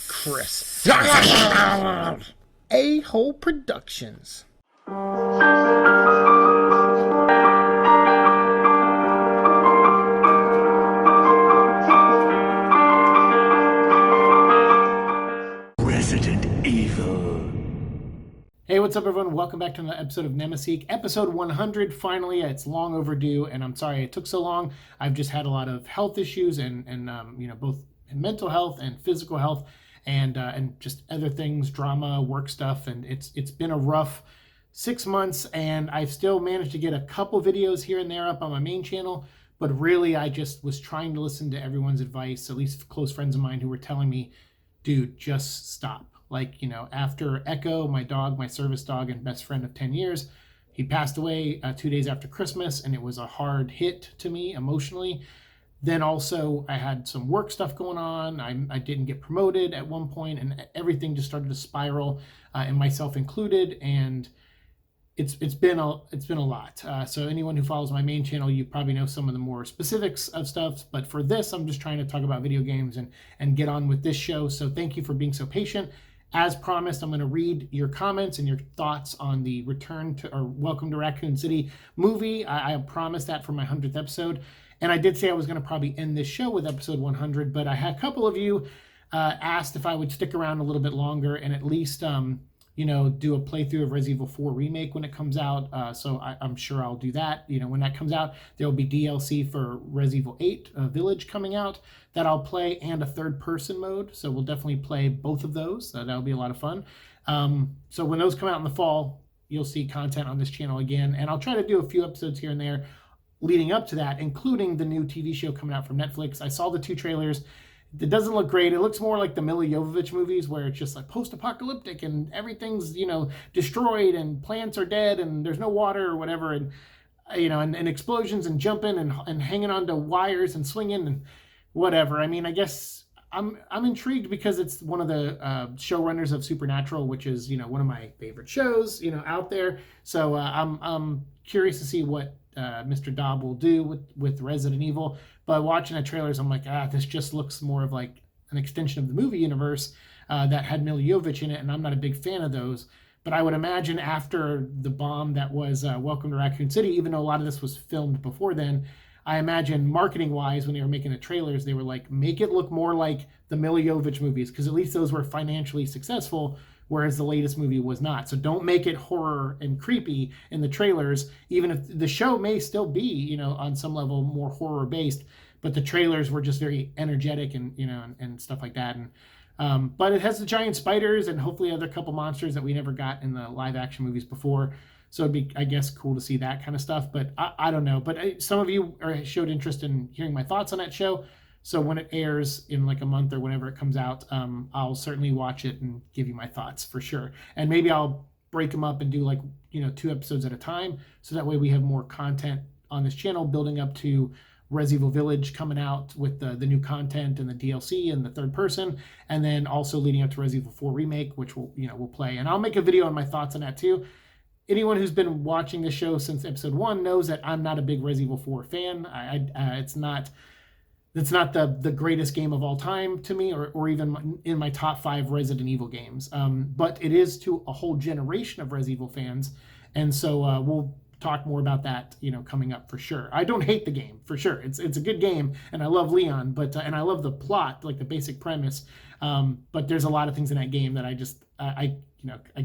Chris. A-Hole Productions. Resident Evil. Hey, what's up, everyone? Welcome back to another episode of Nemeseek, episode 100. Finally, it's long overdue, and I'm sorry it took so long. I've just had a lot of health issues, and both mental health and physical health, and just other things, drama, work stuff, and it's been a rough 6 months, and I've still managed to get a couple videos here and there up on my main channel. But really, I just was trying to listen to everyone's advice, at least close friends of mine who were telling me, dude, just stop. Like, after Echo, my dog, my service dog and best friend of 10 years, he passed away 2 days after Christmas, and it was a hard hit to me emotionally. Then also I had some work stuff going on. I didn't get promoted at one point, and everything just started to spiral, and myself included. And it's been a lot. So anyone who follows my main channel, you probably know some of the more specifics of stuff. But for this, I'm just trying to talk about video games and get on with this show. So thank you for being so patient. As promised, I'm going to read your comments and your thoughts on the Return to or Welcome to Raccoon City movie. I promised that for my 100th episode. And I did say I was going to probably end this show with episode 100, but I had a couple of you asked if I would stick around a little bit longer and at least, do a playthrough of Resident Evil 4 Remake when it comes out. So I'm sure I'll do that. When that comes out, there will be DLC for Resident Evil 8 Village coming out that I'll play, and a third-person mode. So we'll definitely play both of those. That'll be a lot of fun. So when those come out in the fall, you'll see content on this channel again. And I'll try to do a few episodes here and there leading up to that, including the new TV show coming out from Netflix. I saw the 2 trailers. It doesn't look great. It looks more like the Milla Jovovich movies, where it's just like post-apocalyptic and everything's, destroyed and plants are dead and there's no water or whatever. And, and explosions and jumping and hanging onto wires and swinging and whatever. I mean, I guess I'm intrigued because it's one of the showrunners of Supernatural, which is, one of my favorite shows, out there. So I'm curious to see what Mr. Dobb will do with Resident Evil. But watching the trailers, I'm like, this just looks more of like an extension of the movie universe that had Milla Jovovich in it, and I'm not a big fan of those. But I would imagine after the bomb that was Welcome to Raccoon City, even though a lot of this was filmed before then, I imagine marketing-wise, when they were making the trailers, they were like, make it look more like the Milla Jovovich movies, because at least those were financially successful, whereas the latest movie was not. So don't make it horror and creepy in the trailers, even if the show may still be, on some level more horror-based, but the trailers were just very energetic and, and stuff like that. And but it has the giant spiders and hopefully other couple monsters that we never got in the live-action movies before. So it'd be, I guess, cool to see that kind of stuff. But I don't know. But some of you showed interest in hearing my thoughts on that show. So when it airs in like a month or whenever it comes out, I'll certainly watch it and give you my thoughts for sure. And maybe I'll break them up and do 2 episodes at a time. So that way we have more content on this channel building up to Resident Evil Village coming out with the new content and the DLC and the third person. And then also leading up to Resident Evil 4 Remake, which we'll play. And I'll make a video on my thoughts on that too. Anyone who's been watching the show since episode 1 knows that I'm not a big Resident Evil 4 fan. It's not the greatest game of all time to me, or even in my top 5 Resident Evil games. But it is to a whole generation of Resident Evil fans, and so we'll talk more about that, coming up for sure. I don't hate the game for sure. It's a good game, and I love Leon, but and I love the plot, like the basic premise. But there's a lot of things in that game that I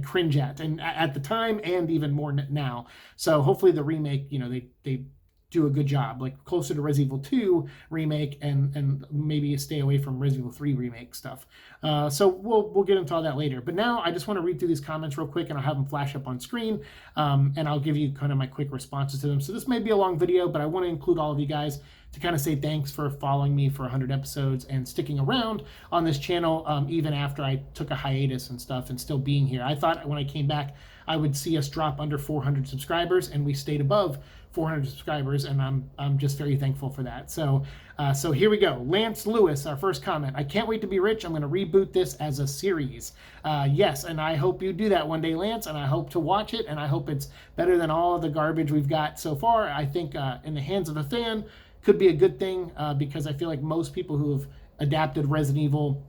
cringe at, and at the time, and even more now. So hopefully the remake, they do a good job, like closer to Resident Evil 2 remake, and maybe stay away from Resident Evil 3 remake stuff. So we'll get into all that later. But now I just want to read through these comments real quick, and I'll have them flash up on screen, and I'll give you kind of my quick responses to them. So this may be a long video, but I want to include all of you guys to kind of say thanks for following me for 100 episodes and sticking around on this channel, even after I took a hiatus and stuff, and still being here. I thought when I came back, I would see us drop under 400 subscribers, and we stayed above 400 subscribers, and I'm just very thankful for that. So here we go. Lance Lewis, our first comment. I can't wait to be rich. I'm going to reboot this as a series. Yes, and I hope you do that one day, Lance, and I hope to watch it, and I hope it's better than all of the garbage we've got so far. I think in the hands of a fan could be a good thing, because I feel like most people who have adapted Resident Evil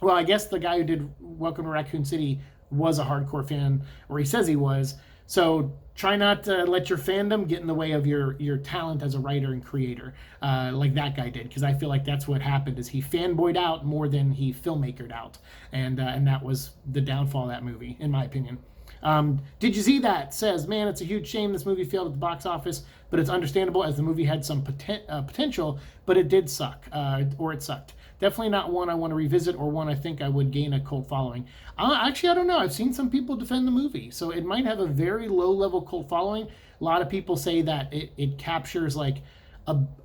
Well, I guess the guy who did Welcome to Raccoon City was a hardcore fan, or he says he was. So try not to let your fandom get in the way of your talent as a writer and creator, like that guy did, because I feel like that's what happened. Is he fanboyed out more than he filmmakered out, and that was the downfall of that movie, in my opinion. Did you see that? Says, man, it's a huge shame this movie failed at the box office, but it's understandable as the movie had some potential, but it did suck, or it sucked. Definitely not one I want to revisit or one I think I would gain a cult following. Actually, I don't know. I've seen some people defend the movie, so it might have a very low level cult following. A lot of people say that it captures like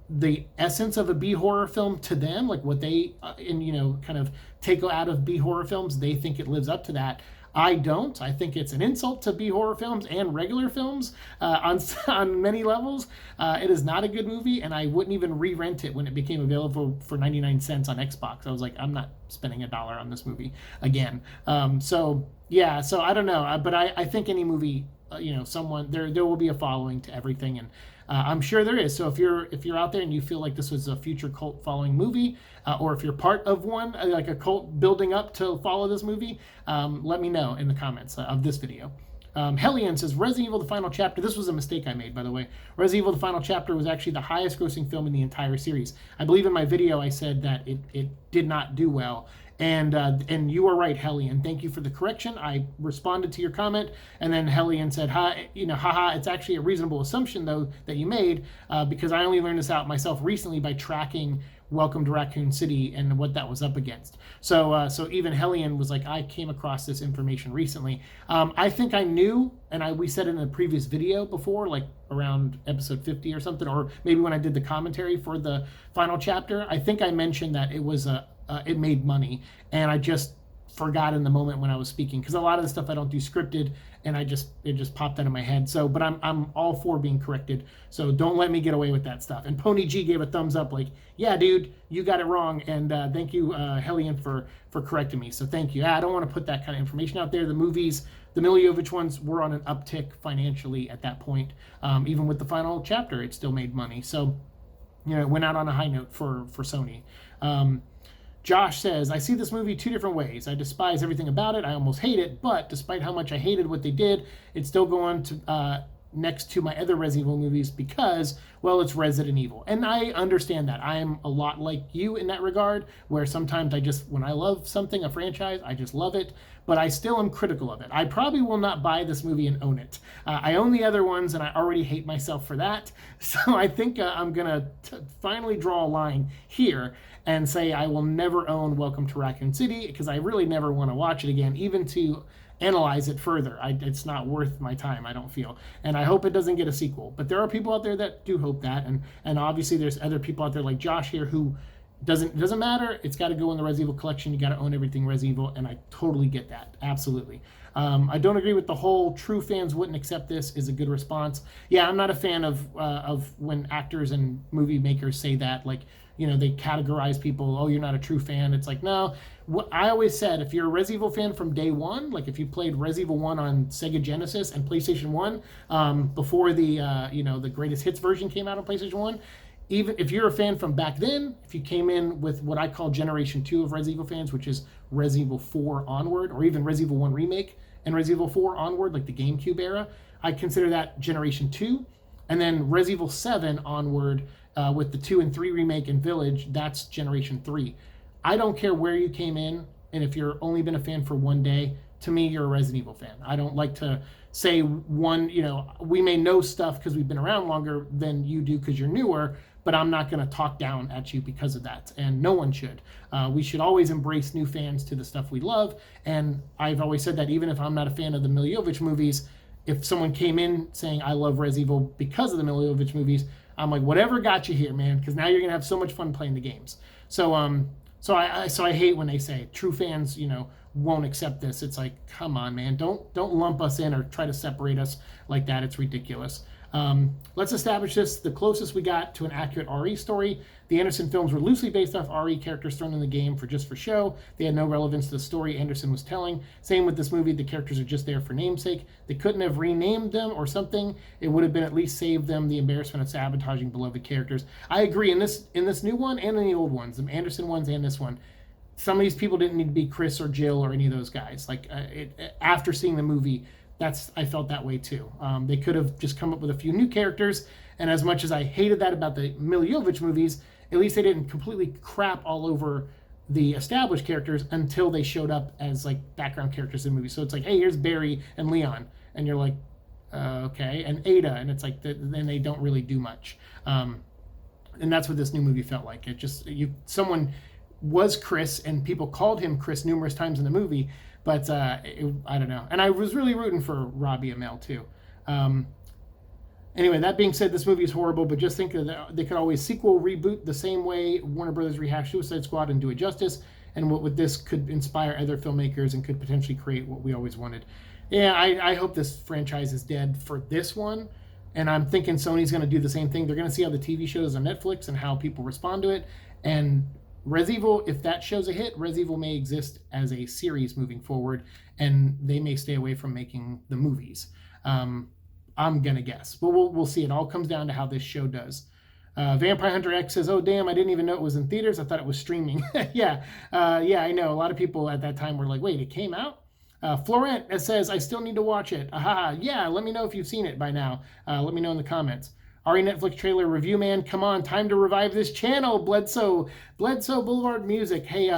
the essence of a B horror film to them, like what they kind of take out of B horror films. They think it lives up to that. I don't. I think it's an insult to B horror films and regular films on many levels. It is not a good movie, and I wouldn't even re-rent it when it became available for 99 cents on Xbox. I was like, I'm not spending $1 on this movie again. So I don't know, but I think any movie, someone there will be a following to everything, and I'm sure there is. So if you're out there and you feel like this was a future cult following movie, or if you're part of one, like a cult building up to follow this movie, let me know in the comments of this video. Hellion says, Resident Evil The Final Chapter. This was a mistake I made, by the way. Resident Evil The Final Chapter was actually the highest grossing film in the entire series. I believe in my video I said that it did not do well. And you are right, Hellion. Thank you for the correction. I responded to your comment, and then Hellion said, haha, it's actually a reasonable assumption, though, that you made, because I only learned this out myself recently by tracking Welcome to Raccoon City and what that was up against. So even Hellion was like, I came across this information recently. I think I knew, and we said it in a previous video before, like around episode 50 or something, or maybe when I did the commentary for the final chapter, I think I mentioned that it was it made money, and I just forgot in the moment when I was speaking, because a lot of the stuff I don't do scripted, and it just popped out of my head. So, but I'm all for being corrected. So don't let me get away with that stuff. And Pony G gave a thumbs up, like, yeah, dude, you got it wrong. And thank you, Hellion, for correcting me. So thank you. I don't want to put that kind of information out there. The movies, the Milla Jovovich ones, were on an uptick financially at that point. Even with the final chapter, it still made money. So, it went out on a high note for Sony. Josh says, I see this movie two different ways. I despise everything about it. I almost hate it. But despite how much I hated what they did, it's still going to next to my other Resident Evil movies because, well, it's Resident Evil. And I understand that. I am a lot like you in that regard, where sometimes when I love something, a franchise, I just love it. But I still am critical of it. I probably will not buy this movie and own it. I own the other ones, and I already hate myself for that. So I think I'm going to finally draw a line here and say I will never own Welcome to Raccoon City, because I really never want to watch it again, even to analyze it further. It's not worth my time, I don't feel. And I hope it doesn't get a sequel. But there are people out there that do hope that, and obviously there's other people out there like Josh here who doesn't matter. It's got to go in the Resident Evil collection. You got to own everything Resident Evil, and I totally get that. Absolutely. I don't agree with the whole true fans wouldn't accept this is a good response. Yeah, I'm not a fan of when actors and movie makers say that, like, they categorize people, oh, you're not a true fan. It's like, no. What I always said, if you're a Resident Evil fan from day one, like if you played Resident Evil 1 on Sega Genesis and PlayStation 1, before the greatest hits version came out on PlayStation 1, even if you're a fan from back then, if you came in with what I call Generation 2 of Resident Evil fans, which is Resident Evil 4 onward, or even Resident Evil 1 Remake and Resident Evil 4 onward, like the GameCube era, I consider that Generation 2. And then Resident Evil 7 onward, with the 2 and 3 remake and Village, that's Generation 3. I don't care where you came in, and if you're only been a fan for one day, to me, you're a Resident Evil fan. I don't like to say we may know stuff because we've been around longer than you do because you're newer, but I'm not going to talk down at you because of that, and no one should. We should always embrace new fans to the stuff we love, and I've always said that even if I'm not a fan of the Milla Jovovich movies, if someone came in saying I love Resident Evil because of the Milla Jovovich movies, I'm like, whatever got you here, man, because now you're gonna have so much fun playing the games. So I hate when they say true fans, won't accept this. It's like, come on, man, don't lump us in or try to separate us like that. It's ridiculous. Let's establish this. The closest we got to an accurate RE story. The Anderson films were loosely based off RE characters thrown in the game for show. They had no relevance to the story Anderson was telling. Same with this movie. The characters are just there for namesake. They couldn't have renamed them or something. It would have been at least saved them the embarrassment of sabotaging beloved characters. I agree. In this new one and in the old ones, the Anderson ones and this one, some of these people didn't need to be Chris or Jill or any of those guys. Like after seeing the movie, I felt that way too. They could have just come up with a few new characters, and as much as I hated that about the Milla Jovovich movies, at least they didn't completely crap all over the established characters until they showed up as like background characters in the movie. So it's like, hey, here's Barry and Leon, and you're like, okay, and Ada, and it's like then they don't really do much. And that's what this new movie felt like. It just someone was Chris, and people called him Chris numerous times in the movie, but I don't know. And I was really rooting for Robbie Amell too. Anyway, that being said, this movie is horrible, but just think that they could always sequel, reboot the same way Warner Brothers rehashed Suicide Squad and do it justice, and what with this could inspire other filmmakers and could potentially create what we always wanted. Yeah, I hope this franchise is dead for this one, and I'm thinking Sony's going to do the same thing. They're going to see how the TV shows on Netflix and how people respond to it, and Res Evil, if that show's a hit, Res Evil may exist as a series moving forward, and they may stay away from making the movies. I'm going to guess. But we'll see. It all comes down to how this show does. Vampire Hunter X says, oh, damn, I didn't even know it was in theaters. I thought it was streaming. Yeah, I know. A lot of people at that time were like, wait, it came out? Florent says, I still need to watch it. Aha, yeah, let me know if you've seen it by now. Let me know in the comments. Ari Netflix trailer review man, come on, time to revive this channel. Bledsoe Boulevard Music. Hey,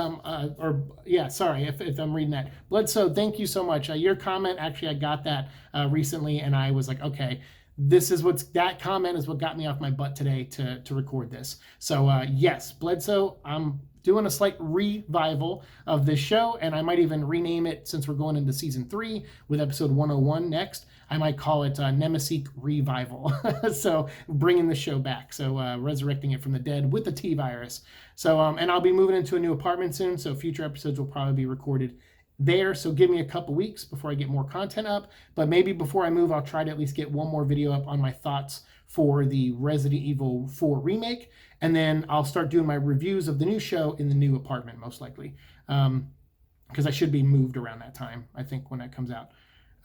sorry if I'm reading that. Bledsoe, thank you so much. Your comment, actually, I got that recently, and I was like, okay, that comment is what got me off my butt today to record this. So yes, Bledsoe, I'm doing a slight revival of this show, and I might even rename it since we're going into season 3 with episode 101 next. I might call it Nemeseek Revival. So bringing the show back. So resurrecting it from the dead with the T-virus. So, and I'll be moving into a new apartment soon. So future episodes will probably be recorded there. So give me a couple weeks before I get more content up. But maybe before I move, I'll try to at least get one more video up on my thoughts for the Resident Evil 4 remake. And then I'll start doing my reviews of the new show in the new apartment, most likely. Because I should be moved around that time, I think, when that comes out.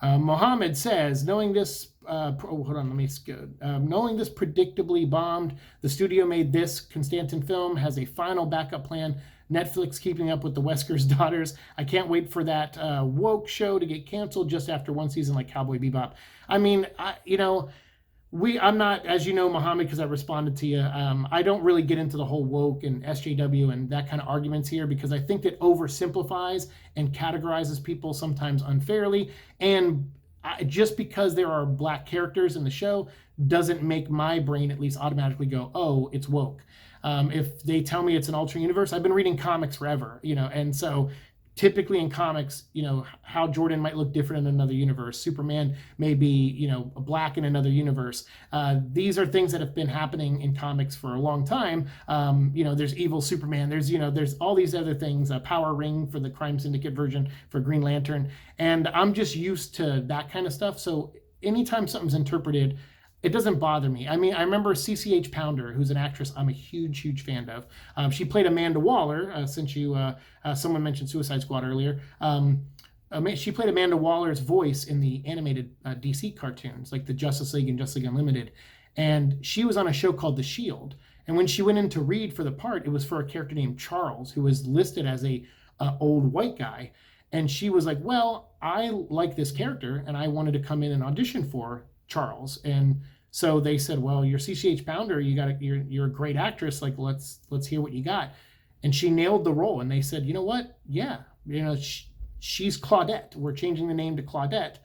Mohammed says, knowing this predictably bombed, the studio made this Constantin film, has a final backup plan. Netflix keeping up with the Wesker's daughters. I can't wait for that woke show to get canceled just after one season like Cowboy Bebop. I mean, I'm not, as you know, Mohammed, because I responded to you, I don't really get into the whole woke and SJW and that kind of arguments here, because I think that oversimplifies and categorizes people sometimes unfairly. And just because there are black characters in the show doesn't make my brain at least automatically go, oh, it's woke. If they tell me it's an alternate universe, I've been reading comics forever, and so typically in comics, how Jordan might look different in another universe. Superman may be, black in another universe. These are things that have been happening in comics for a long time. There's evil Superman. There's all these other things, a power ring for the Crime Syndicate version for Green Lantern. And I'm just used to that kind of stuff. So anytime something's interpreted, it doesn't bother me. I mean, I remember CCH Pounder, who's an actress I'm a huge, huge fan of. She played Amanda Waller, since someone mentioned Suicide Squad earlier. She played Amanda Waller's voice in the animated DC cartoons, like the Justice League and Justice League Unlimited. And she was on a show called The Shield. And when she went in to read for the part, it was for a character named Charles, who was listed as a old white guy. And she was like, well, I like this character, and I wanted to come in and audition for Charles. And so they said, well, you're CCH Pounder, you're a great actress, like let's hear what you got. And she nailed the role. And they said, you know what, yeah, she's Claudette, we're changing the name to Claudette.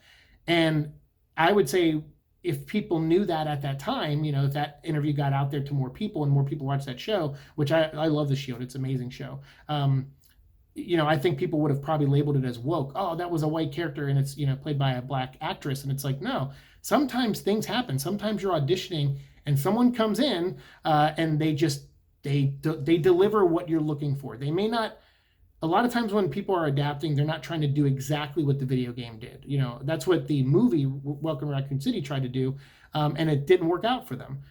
And I would say, if people knew that at that time, if that interview got out there to more people and more people watched that show, which I love The Shield, it's an amazing show. I think people would have probably labeled it as woke. Oh, that was a white character and it's, played by a black actress. And it's like, no, sometimes things happen. Sometimes you're auditioning and someone comes in and they deliver what you're looking for. They may not, a lot of times when people are adapting, they're not trying to do exactly what the video game did. That's what the movie Welcome to Raccoon City tried to do. And it didn't work out for them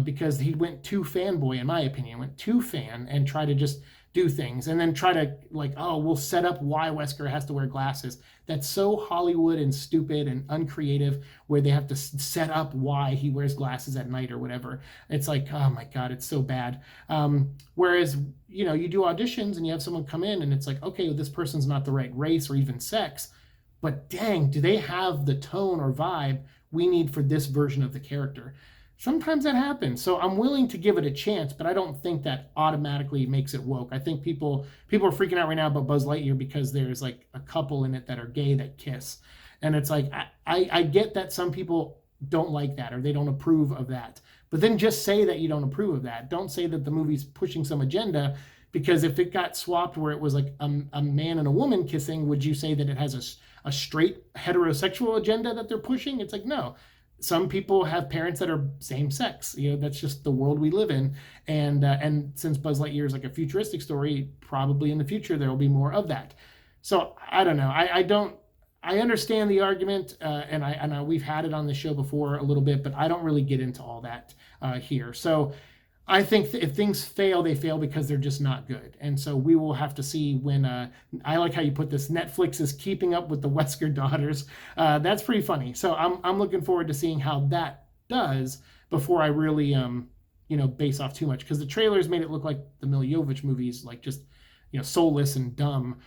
because he went too fanboy, in my opinion, went too fan and tried to just do things and then try to like, oh, we'll set up why Wesker has to wear glasses. That's so Hollywood and stupid and uncreative, where they have to set up why he wears glasses at night or whatever. It's like, oh my God, it's so bad. Whereas, you do auditions and you have someone come in and it's like, okay, well, this person's not the right race or even sex, but dang, do they have the tone or vibe we need for this version of the character? Sometimes that happens. So I'm willing to give it a chance, but I don't think that automatically makes it woke. I think people are freaking out right now about Buzz Lightyear because there's like a couple in it that are gay that kiss. And it's like, I get that some people don't like that or they don't approve of that. But then just say that you don't approve of that. Don't say that the movie's pushing some agenda, because if it got swapped where it was like a man and a woman kissing, would you say that it has a straight heterosexual agenda that they're pushing? It's like, no. Some people have parents that are same sex. That's just the world we live in. And since Buzz Lightyear is like a futuristic story, probably in the future there will be more of that. So I don't know. I understand the argument, and we've had it on the show before a little bit, but I don't really get into all that here. So I think if things fail, they fail because they're just not good. And so we will have to see when, I like how you put this, Netflix is keeping up with the Wesker daughters. That's pretty funny. So I'm looking forward to seeing how that does before I really, base off too much. Because the trailers made it look like the Milla Jovovich movies, like just, soulless and dumb.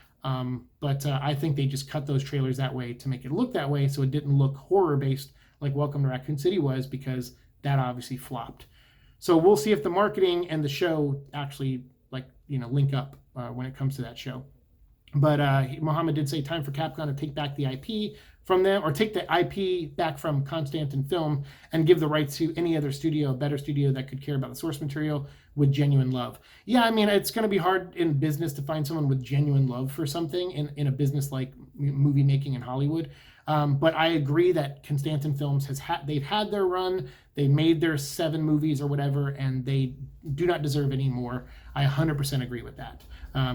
But I think they just cut those trailers that way to make it look that way, so it didn't look horror-based like Welcome to Raccoon City was, because that obviously flopped. So we'll see if the marketing and the show actually link up when it comes to that show. But Mohammed did say time for Capcom to take back the IP from them, or take the IP back from Constantin Film and give the rights to any other studio, a better studio that could care about the source material with genuine love. Yeah, I mean, it's going to be hard in business to find someone with genuine love for something in a business like movie making in Hollywood. But I agree that Constantin Films they've had their run, they made their 7 movies or whatever, and they do not deserve any more. I 100% agree with that.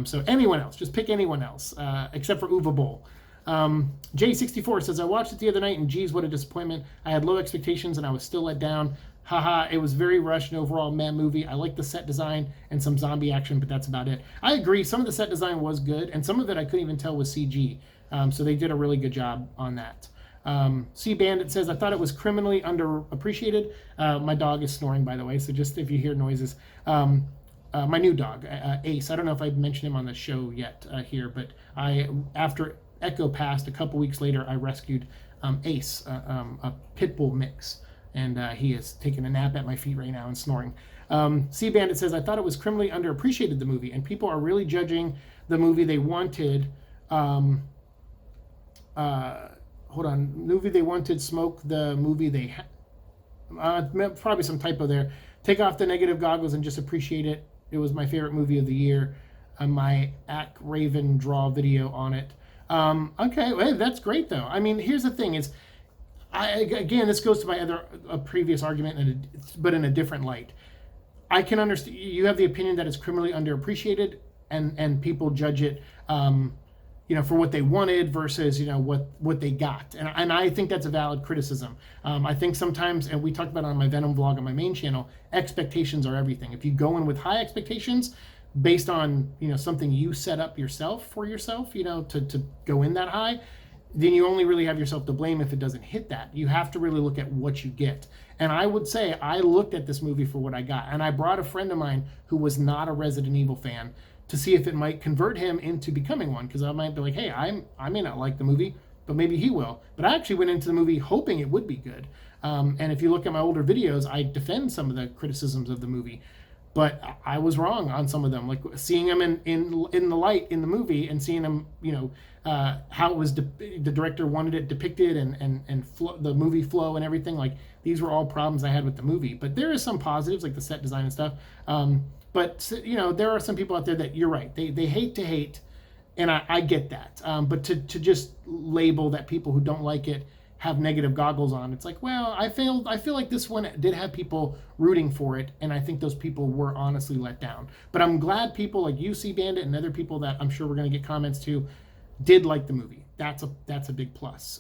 So anyone else, just pick anyone else, except for Uwe Boll. J64 says, I watched it the other night and geez, what a disappointment. I had low expectations and I was still let down. Haha, it was very rushed and overall meh movie. I like the set design and some zombie action, but that's about it. I agree, some of the set design was good, and some of it I couldn't even tell was CG. So they did a really good job on that. C Bandit says, I thought it was criminally underappreciated. My dog is snoring, by the way, so just if you hear noises. My new dog, Ace, I don't know if I've mentioned him on the show yet here, but after Echo passed, a couple weeks later, I rescued Ace, a pit bull mix, and he is taking a nap at my feet right now and snoring. C Bandit says, I thought it was criminally underappreciated, the movie, and people are really judging the movie they wanted. Movie they wanted, smoke the movie they had. Probably some typo there. Take off the negative goggles and just appreciate it. It was my favorite movie of the year. My Ack Raven draw video on it. Okay, well, that's great though. I mean, here's the thing: again, this goes to my previous argument, but in a different light. I can understand you have the opinion that it's criminally underappreciated, and people judge it, for what they wanted versus what they got, and I think that's a valid criticism. I think sometimes, and we talked about it on my Venom vlog on my main channel, expectations are everything. If you go in with high expectations based on something you set up for yourself, to go in that high, then you only really have yourself to blame if it doesn't hit that. You have to really look at what you get. And I would say I looked at this movie for what I got, and I brought a friend of mine who was not a Resident Evil fan to see if it might convert him into becoming one, because I might be like, hey, I may not like the movie, but maybe he will. But I actually went into the movie hoping it would be good. And if you look at my older videos, I defend some of the criticisms of the movie, but I was wrong on some of them. Like seeing him in the light in the movie, and seeing him, how it was the director wanted it depicted, and the movie flow and everything. Like these were all problems I had with the movie. But there is some positives, like the set design and stuff. But there are some people out there that you're right. They hate to hate, and I get that. But to just label that people who don't like it have negative goggles on, it's like, well, I feel like this one did have people rooting for it, and I think those people were honestly let down. But I'm glad people like UC Bandit and other people that I'm sure we're going to get comments to did like the movie. That's a big plus.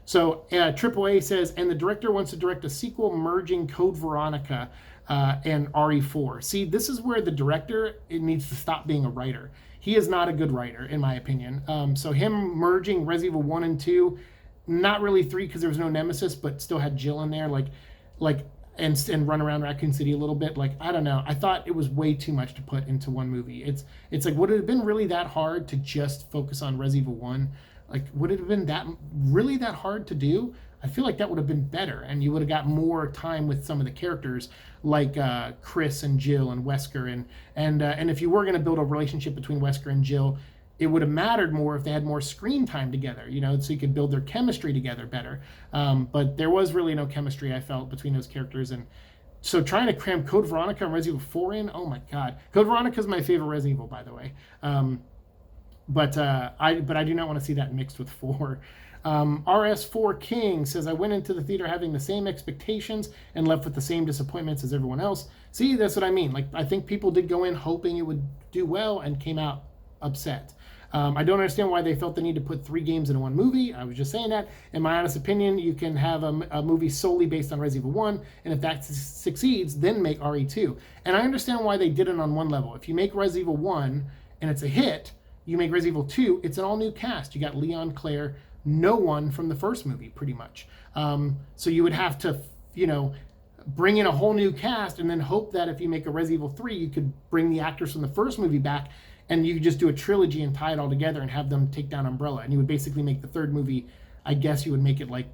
So AAA says, and the director wants to direct a sequel merging Code Veronica. and RE4. See, this is where the director it needs to stop being a writer. He is not a good writer, in my opinion. So him merging Resident Evil 1 and 2, not really 3 because there was no Nemesis, but still had Jill in there, like and run around Raccoon City a little bit. Like, I don't know. I thought it was way too much to put into one movie. It's like, would it have been really that hard to just focus on Resident Evil 1? Like, would it have been really that hard to do? I feel like that would have been better, and you would have got more time with some of the characters, like Chris and Jill and Wesker, and if you were going to build a relationship between Wesker and Jill, it would have mattered more if they had more screen time together, so you could build their chemistry together better. But there was really no chemistry, I felt, between those characters, and so trying to cram Code Veronica and Resident Evil 4 in, oh my god. Code Veronica is my favorite Resident Evil, by the way. But I do not want to see that mixed with 4. RS4 King says, I went into the theater having the same expectations and left with the same disappointments as everyone else. See, that's what I mean. Like, I think people did go in hoping it would do well and came out upset. I don't understand why they felt the need to put 3 games in one movie. I was just saying that. In my honest opinion, you can have a movie solely based on Resident Evil 1, and if that succeeds, then make RE2. And I understand why they did it on one level. If you make Resident Evil 1 and it's a hit, you make Resident Evil 2, it's an all-new cast. You got Leon, Claire, no one from the first movie, pretty much. So you would have to, bring in a whole new cast and then hope that if you make a Resident Evil 3, you could bring the actors from the first movie back and you could just do a trilogy and tie it all together and have them take down Umbrella. And you would basically make the third movie, I guess you would make it like,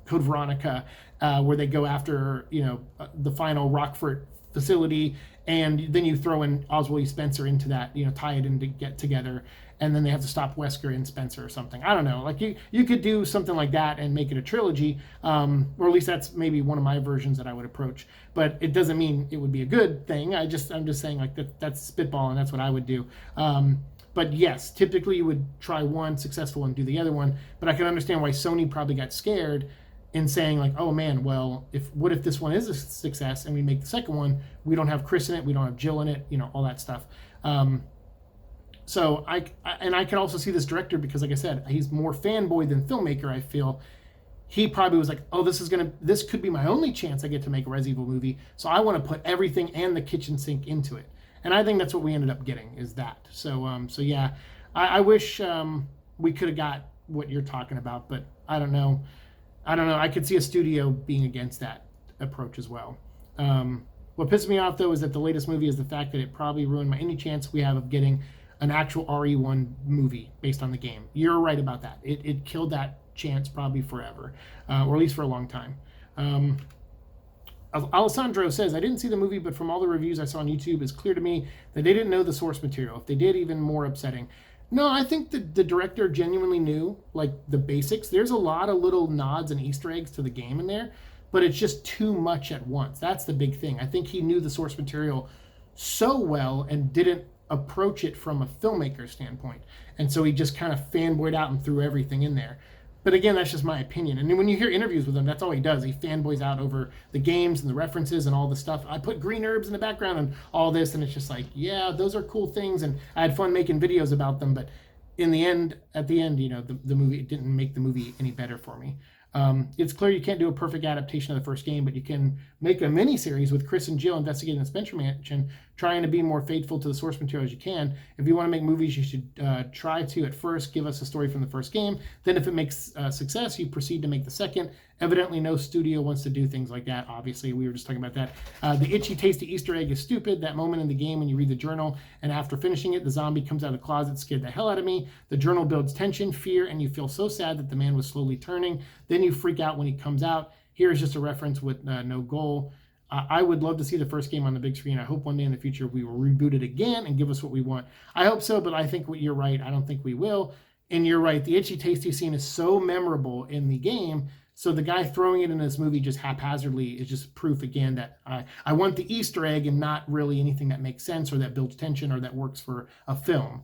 Code Veronica, where they go after, the final Rockford facility, and then you throw in Oswald E. Spencer into that, tie it in to get together, and then they have to stop Wesker and Spencer or something. I don't know. Like, you could do something like that and make it a trilogy, or at least that's maybe one of my versions that I would approach. But it doesn't mean it would be a good thing. I'm just saying, like, that's spitball, and that's what I would do. But yes, typically you would try one successful and do the other one. But I can understand why Sony probably got scared in saying, like, oh man, well, what if this one is a success and we make the second one, we don't have Chris in it, we don't have Jill in it, all that stuff. So I can also see this director, because like I said, he's more fanboy than filmmaker. I feel he probably was like, oh, this could be my only chance I get to make a Resident Evil movie, so I want to put everything and the kitchen sink into it. And I think that's what we ended up getting, is that. So yeah, I wish we could have got what you're talking about, but I don't know. I could see a studio being against that approach as well. What pisses me off, though, is that the latest movie is the fact that it probably ruined any chance we have of getting an actual RE1 movie based on the game. You're right about that. It killed that chance probably forever, or at least for a long time. Alessandro says, I didn't see the movie, but from all the reviews I saw on YouTube, it's clear to me that they didn't know the source material. If they did, even more upsetting. No, I think the director genuinely knew, like, the basics. There's a lot of little nods and Easter eggs to the game in there, but it's just too much at once. That's the big thing. I think he knew the source material so well and didn't approach it from a filmmaker standpoint. And so he just kind of fanboyed out and threw everything in there. But again, that's just my opinion. And when you hear interviews with him, that's all he does. He fanboys out over the games and the references and all the stuff. I put green herbs in the background and all this, and it's just like, yeah, those are cool things, and I had fun making videos about them. But at the end, the movie, it didn't make the movie any better for me. It's clear you can't do a perfect adaptation of the first game, but you can make a mini-series with Chris and Jill investigating the Spencer Mansion, trying to be more faithful to the source material as you can. If you want to make movies, you should try to, at first, give us a story from the first game. Then if it makes success, you proceed to make the second. Evidently, no studio wants to do things like that. Obviously, we were just talking about that. The itchy, tasty Easter egg is stupid. That moment in the game when you read the journal, and after finishing it, the zombie comes out of the closet, scared the hell out of me. The journal builds tension, fear, and you feel so sad that the man was slowly turning. Then you freak out when he comes out. Here is just a reference with no goal. I would love to see the first game on the big screen. I hope one day in the future we will reboot it again and give us what we want. I hope so, but I think you're right. I don't think we will. And you're right. The itchy, tasty scene is so memorable in the game. So the guy throwing it in this movie just haphazardly is just proof again that I want the Easter egg and not really anything that makes sense or that builds tension or that works for a film.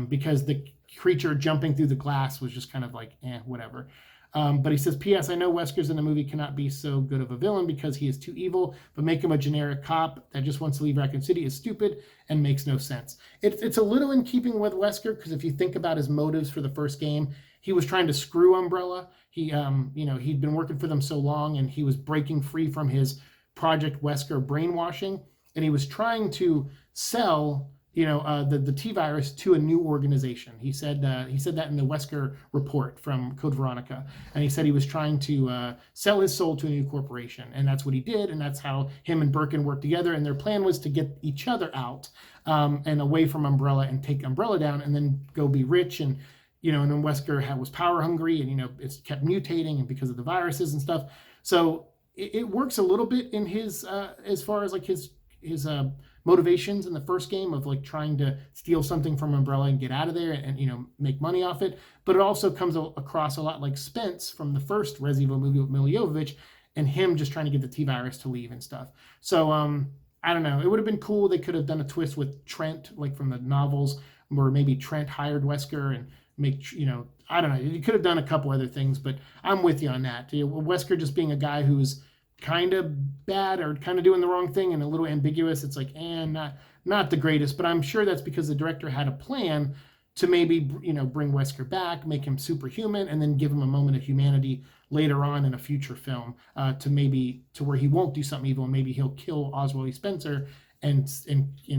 Because the creature jumping through the glass was just kind of like, whatever. But he says, P.S. I know Wesker's in the movie cannot be so good of a villain because he is too evil, but make him a generic cop that just wants to leave Raccoon City is stupid and makes no sense. It's a little in keeping with Wesker, because if you think about his motives for the first game, he was trying to screw Umbrella. He'd been working for them so long, and he was breaking free from his Project Wesker brainwashing, and he was trying to sell the T virus to a new organization. He said that in the Wesker report from Code Veronica, and he said he was trying to sell his soul to a new corporation, and that's what he did, and that's how him and Birkin worked together. And their plan was to get each other out and away from Umbrella and take Umbrella down, and then go be rich. And and then Wesker was power hungry, and it's kept mutating, and because of the viruses and stuff. So it works a little bit in his as far as like his motivations in the first game of like trying to steal something from Umbrella and get out of there and make money off it. But it also comes across a lot like Spence from the first Resident Evil movie with Milla Jovovich, and him just trying to get the T virus to leave and stuff. So I don't know. It would have been cool. They could have done a twist with Trent, like from the novels, where maybe Trent hired Wesker and I don't know. You could have done a couple other things, but I'm with you on that. Wesker just being a guy who's kind of bad or kind of doing the wrong thing and a little ambiguous. It's like, not the greatest, but I'm sure that's because the director had a plan to maybe, bring Wesker back, make him superhuman, and then give him a moment of humanity later on in a future film to where he won't do something evil, and maybe he'll kill Oswald E. Spencer and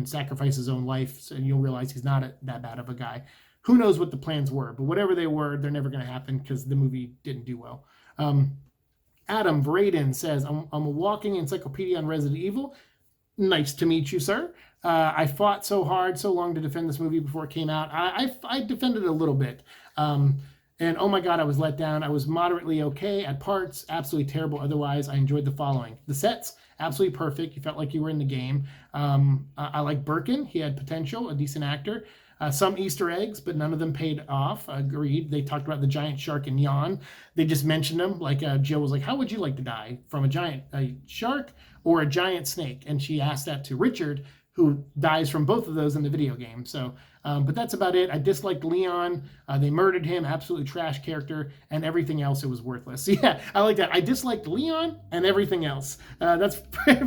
sacrifice his own life, and you'll realize he's not that bad of a guy. Who knows what the plans were, but whatever they were, they're never going to happen because the movie didn't do well. Adam Vraden says, I'm a walking encyclopedia on Resident Evil. Nice to meet you, sir. I fought so hard, so long to defend this movie before it came out. I defended it a little bit. And oh my God, I was let down. I was moderately okay at parts, absolutely terrible otherwise. I enjoyed the following. The sets, absolutely perfect. You felt like you were in the game. I like Birkin. He had potential, a decent actor. Some Easter eggs, but none of them paid off. Agreed. They talked about the giant shark and Jan. They just mentioned them. Like Jill was like, how would you like to die? From a shark or a giant snake? And she asked that to Richard, who dies from both of those in the video game. So, but that's about it. I disliked Leon. They murdered him. Absolutely trash character. And everything else, it was worthless. Yeah, I like that. I disliked Leon and everything else. That's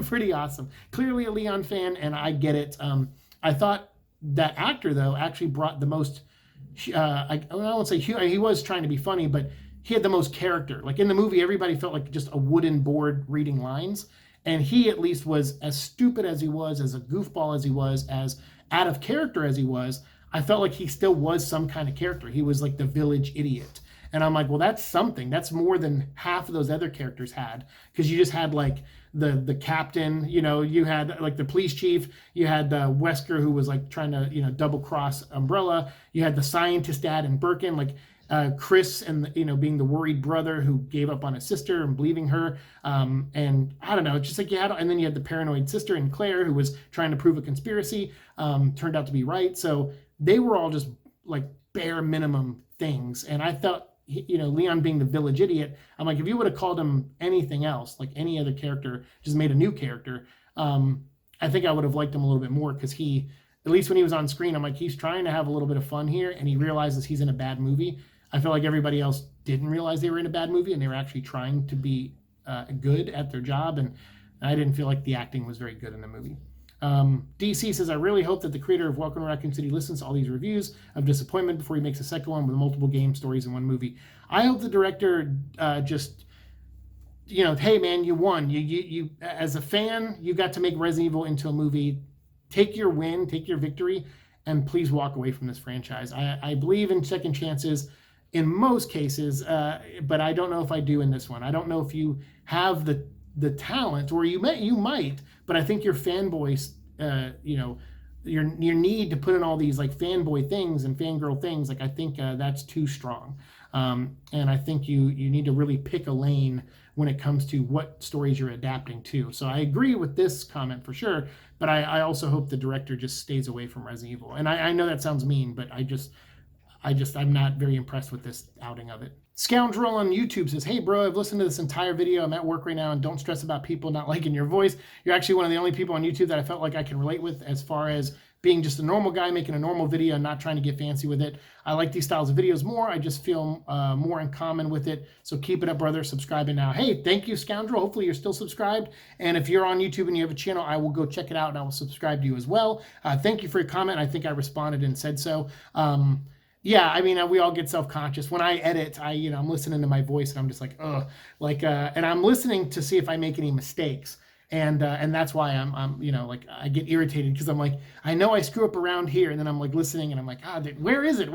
pretty awesome. Clearly a Leon fan, and I get it. I thought that actor, though, actually brought the most, I won't say he was trying to be funny, but he had the most character. Like in the movie, everybody felt like just a wooden board reading lines. And he at least was as stupid as he was, as a goofball as he was, as out of character as he was. I felt like he still was some kind of character. He was like the village idiot. And I'm like, well, that's something. That's more than half of those other characters had. Because you just had like the captain, you had like the police chief, you had Wesker, who was like trying to, double cross Umbrella. You had the scientist dad and Birkin, like Chris, and being the worried brother who gave up on his sister and believing her. And I don't know, it's just like and then you had the paranoid sister and Claire, who was trying to prove a conspiracy, turned out to be right. So they were all just like bare minimum things. And I thought, Leon being the village idiot, I'm like, if you would have called him anything else, like any other character, just made a new character, I think I would have liked him a little bit more, because he, at least when he was on screen, I'm like, he's trying to have a little bit of fun here, and he realizes he's in a bad movie. I feel like everybody else didn't realize they were in a bad movie, and they were actually trying to be good at their job, and I didn't feel like the acting was very good in the movie. DC says, I really hope that the creator of Welcome to Raccoon City listens to all these reviews of disappointment before he makes a second one with multiple game stories in one movie. I hope the director just, hey man, you won. You as a fan, you got to make Resident Evil into a movie. Take your win, take your victory, and please walk away from this franchise. I believe in second chances in most cases, but I don't know if I do in this one. I don't know if you have the talent, or you might, but I think your fanboys, your need to put in all these like fanboy things and fangirl things, like I think that's too strong. And I think you need to really pick a lane when it comes to what stories you're adapting to. So I agree with this comment for sure, but I also hope the director just stays away from Resident Evil. And I know that sounds mean, but I'm not very impressed with this outing of it. Scoundrel on YouTube says, hey bro, I've listened to this entire video. I'm at work right now, and don't stress about people not liking your voice. You're actually one of the only people on YouTube that I felt like I can relate with, as far as being just a normal guy making a normal video and not trying to get fancy with it. I like these styles of videos more. I just feel more in common with it. So keep it up, brother. Subscribing now. Hey, thank you, Scoundrel. Hopefully you're still subscribed. And if you're on YouTube and you have a channel, I will go check it out and I will subscribe to you as well. Thank you for your comment. I think I responded and said so. Yeah, I mean, we all get self-conscious. When I edit, I'm listening to my voice and I'm just like, ugh. And I'm listening to see if I make any mistakes. And that's why I'm like I get irritated because I'm like I know I screw up around here, and then I'm like listening and I'm like where is it?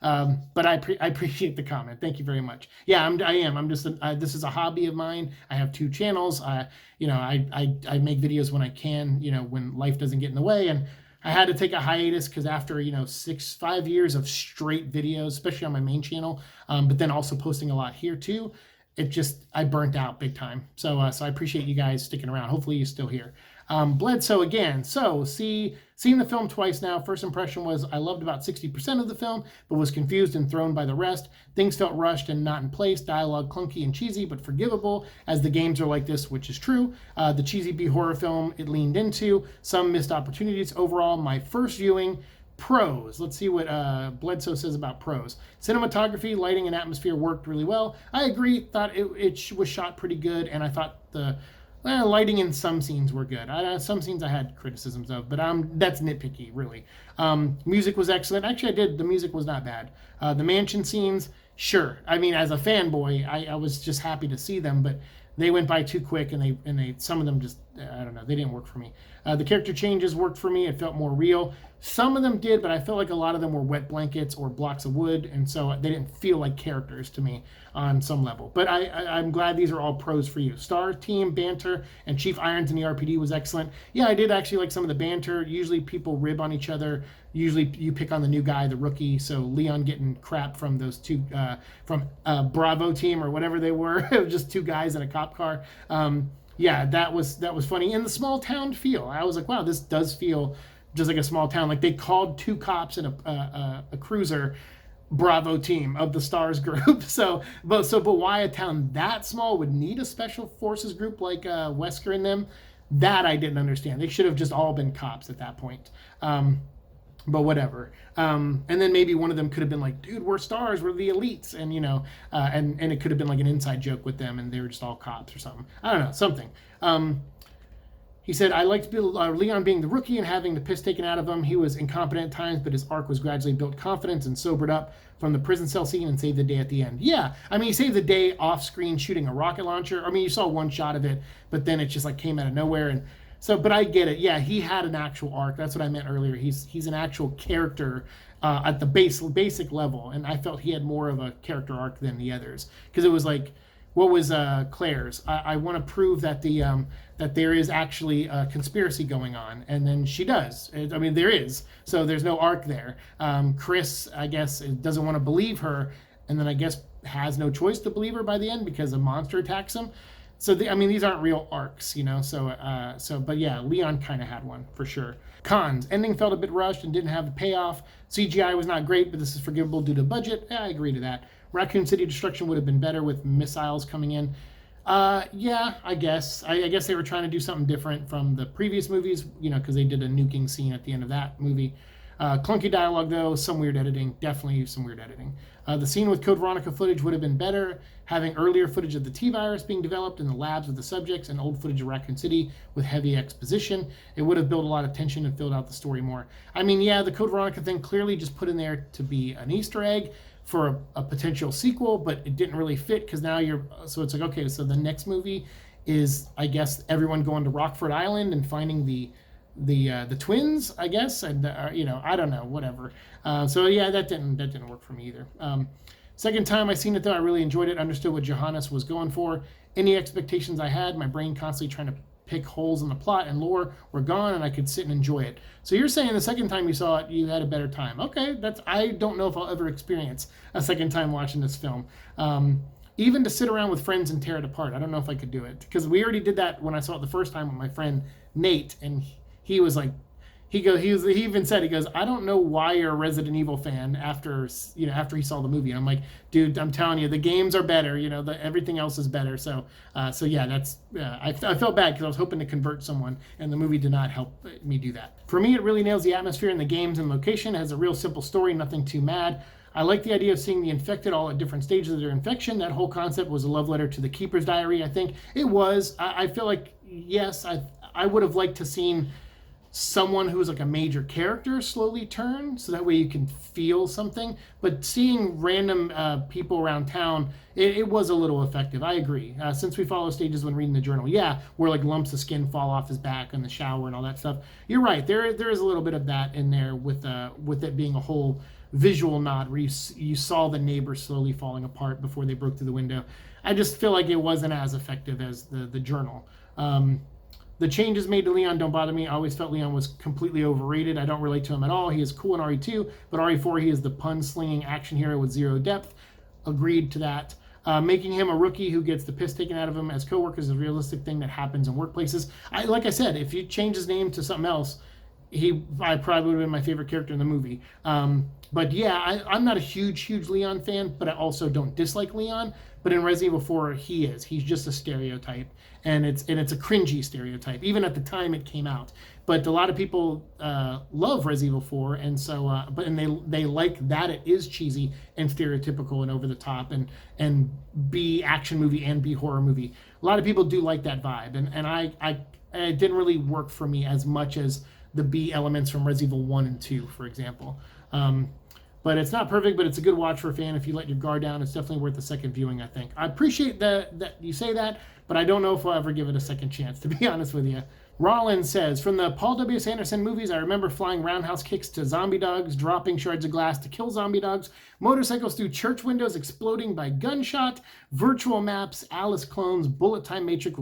But I appreciate the comment. Thank you very much. Yeah, I'm just this is a hobby of mine. I have 2 channels. I make videos when I can, when life doesn't get in the way, and I had to take a hiatus because after 5 years of straight videos, especially on my main channel, but then also posting a lot here too, I burnt out big time. So I appreciate you guys sticking around. Hopefully you're still here. Bledsoe again. So seen the film twice now. First impression was I loved about 60% of the film, but was confused and thrown by the rest. Things felt rushed and not in place. Dialogue clunky and cheesy, but forgivable, as the games are like this, which is true. The cheesy B horror film it leaned into. Some missed opportunities. Overall, my first viewing. Pros. Let's see what Bledsoe says about pros. Cinematography, lighting, and atmosphere worked really well. I agree. Thought it was shot pretty good, and I thought the lighting in some scenes were good. Some scenes I had criticisms of, but that's nitpicky, really. Music was excellent. Actually, the music was not bad. The mansion scenes, sure. I mean, as a fanboy, I was just happy to see them, but they went by too quick, and they some of them just I don't know, they didn't work for me. The character changes worked for me. It felt more real. Some of them did, but I felt like a lot of them were wet blankets or blocks of wood, and so they didn't feel like characters to me on some level. But I'm glad these are all pros for you. Star, team, banter, and Chief Irons in the RPD was excellent. Yeah, I did actually like some of the banter. Usually people rib on each other. Usually you pick on the new guy, the rookie. So Leon getting crap from those 2, from Bravo team or whatever they were. It was just 2 guys in a cop car. Yeah, that was funny. And the small town feel. I was like, wow, this does feel just like a small town. Like they called 2 cops and a cruiser Bravo team of the Stars group. But why a town that small would need a special forces group like Wesker and them, that I didn't understand. They should have just all been cops at that point. But whatever. And then maybe one of them could have been like, dude, we're Stars, we're the elites. And, and it could have been like an inside joke with them and they were just all cops or something. I don't know, something. He said, I liked Leon being the rookie and having the piss taken out of him. He was incompetent at times, but his arc was gradually built confidence and sobered up from the prison cell scene and saved the day at the end. Yeah, I mean, he saved the day off screen shooting a rocket launcher. I mean, you saw one shot of it, but then it just like came out of nowhere. And so, but I get it. Yeah, he had an actual arc. That's what I meant earlier. He's an actual character at the basic level, and I felt he had more of a character arc than the others because it was like, what was Claire's? I want to prove that that there is actually a conspiracy going on, and then she does. I mean, there is. So there's no arc there. Chris, I guess, doesn't want to believe her, and then I guess has no choice to believe her by the end because a monster attacks him. So I mean, these aren't real arcs, but yeah, Leon kind of had one for sure. Cons: ending felt a bit rushed and didn't have the payoff. CGI was not great, but this is forgivable due to budget. Yeah, I agree to that. Raccoon City destruction would have been better with missiles coming in. Yeah, I guess. I guess they were trying to do something different from the previous movies, because they did a nuking scene at the end of that movie. Clunky dialogue, though, some weird editing. Definitely some weird editing. The scene with Code Veronica footage would have been better. Having earlier footage of the T-virus being developed in the labs with the subjects and old footage of Raccoon City with heavy exposition, it would have built a lot of tension and filled out the story more. I mean, yeah, the Code Veronica thing clearly just put in there to be an Easter egg for a potential sequel, but it didn't really fit because now so it's like, okay, so the next movie is, I guess, everyone going to Rockford Island and finding the twins, I guess, and I don't know, whatever. So yeah, that didn't work for me either. Second time I seen it though, I really enjoyed it. Understood what Johannes was going for. Any expectations I had, my brain constantly trying to pick holes in the plot and lore were gone, and I could sit and enjoy it. So you're saying the second time you saw it, you had a better time. Okay, I don't know if I'll ever experience a second time watching this film. Even to sit around with friends and tear it apart, I don't know if I could do it because we already did that when I saw it the first time with my friend Nate, and he was like, he even said, he goes, I don't know why you're a Resident Evil fan after he saw the movie. And I'm like, dude, I'm telling you, the games are better. Everything else is better. So yeah, I felt bad because I was hoping to convert someone, and the movie did not help me do that. For me, it really nails the atmosphere in the games and location. It has a real simple story, nothing too mad. I like the idea of seeing the infected all at different stages of their infection. That whole concept was a love letter to the Keeper's Diary. I think it was. I feel like, yes, I would have liked to seen someone who's like a major character slowly turn, so that way you can feel something. But seeing random people around town, it was a little effective. I agree. Since we follow stages when reading the journal, yeah, where like lumps of skin fall off his back in the shower and all that stuff. You're right. There is a little bit of that in there with it being a whole visual nod where you saw the neighbors slowly falling apart before they broke through the window. I just feel like it wasn't as effective as the journal. The changes made to Leon don't bother me. I always felt Leon was completely overrated. I don't relate to him at all. He is cool in RE2, but RE4 he is the pun-slinging action hero with zero depth. Agreed to that. Making him a rookie who gets the piss taken out of him as coworkers is a realistic thing that happens in workplaces. Like I said, if you change his name to something else, I probably would have been my favorite character in the movie. But yeah, I'm not a huge Leon fan, but I also don't dislike Leon. But in Resident Evil 4, he is. He's just a stereotype, and it's a cringy stereotype, even at the time it came out. But a lot of people love Resident Evil 4, and so they like that it is cheesy and stereotypical and over the top, and be action movie and be horror movie. A lot of people do like that vibe, and I it didn't really work for me as much as the B elements from Resident Evil 1 and 2, for example. But it's not perfect, but it's a good watch for a fan. If you let your guard down, it's definitely worth a second viewing, I think. I appreciate that you say that, but I don't know if I'll ever give it a second chance, to be honest with you. Rollins says, from the Paul W. Sanderson movies, I remember flying roundhouse kicks to zombie dogs, dropping shards of glass to kill zombie dogs, motorcycles through church windows exploding by gunshot, virtual maps, Alice clones, bullet time Matrix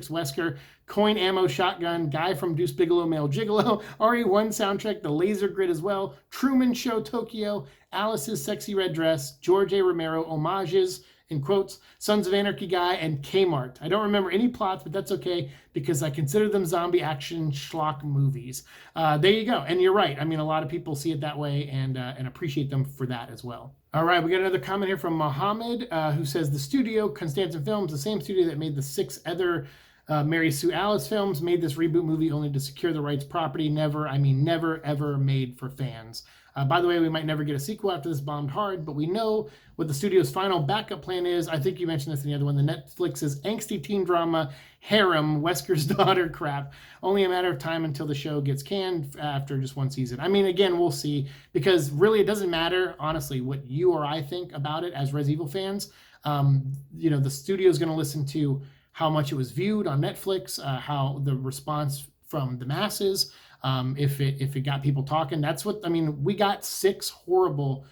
Wesker, coin ammo shotgun, guy from Deuce Bigelow, male gigolo, RE1 soundtrack, the laser grid as well, Truman Show Tokyo, Alice's sexy red dress, George A. Romero homages, in quotes, Sons of Anarchy guy, and Kmart. I don't remember any plots, but that's okay because I consider them zombie action schlock movies. There you go. And you're right. I mean, a lot of people see it that way and appreciate them for that as well. All right, we got another comment here from Mohammed who says the studio, Constantin Films, the same studio that made the 6 other Mary Sue Alice films, made this reboot movie only to secure the rights property. Never, ever made for fans. By the way, we might never get a sequel after this bombed hard, but we know what the studio's final backup plan is. I think you mentioned this in the other one. The Netflix's angsty teen drama, Harem, Wesker's daughter crap. Only a matter of time until the show gets canned after just one season. I mean, again, we'll see, because really it doesn't matter, honestly, what you or I think about it as Resident Evil fans. The studio's going to listen to how much it was viewed on Netflix, how the response from the masses, if it got people talking. That's what, I mean, we got 6 horrible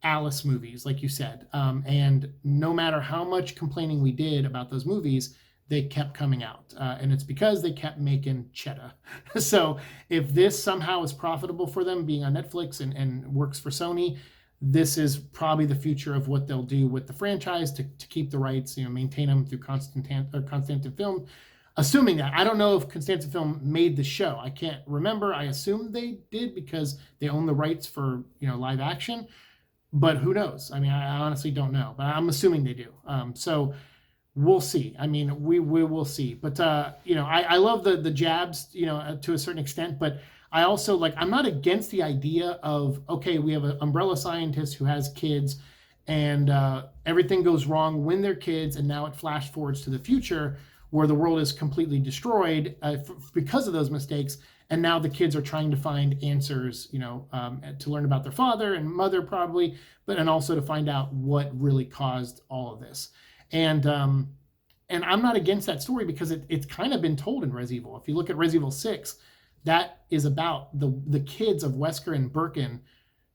Alice movies, like you said. And no matter how much complaining we did about those movies, they kept coming out. And it's because they kept making cheddar. So if this somehow is profitable for them being on Netflix and works for Sony, this is probably the future of what they'll do with the franchise to keep the rights, maintain them through Constantin Film. Assuming that. I don't know if Constantin Film made the show. I can't remember. I assume they did because they own the rights for, live action. But who knows? I mean, I honestly don't know. But I'm assuming they do. So we'll see. I mean, we will see. But, I love the jabs, to a certain extent. But I also, I'm not against the idea of, okay, we have an umbrella scientist who has kids and everything goes wrong when they're kids, and now it flash forwards to the future where the world is completely destroyed because of those mistakes, and now the kids are trying to find answers, to learn about their father and mother probably, and also to find out what really caused all of this. And I'm not against that story because it's kind of been told in Resident Evil. If you look at Resident Evil 6, that is about the kids of Wesker and Birkin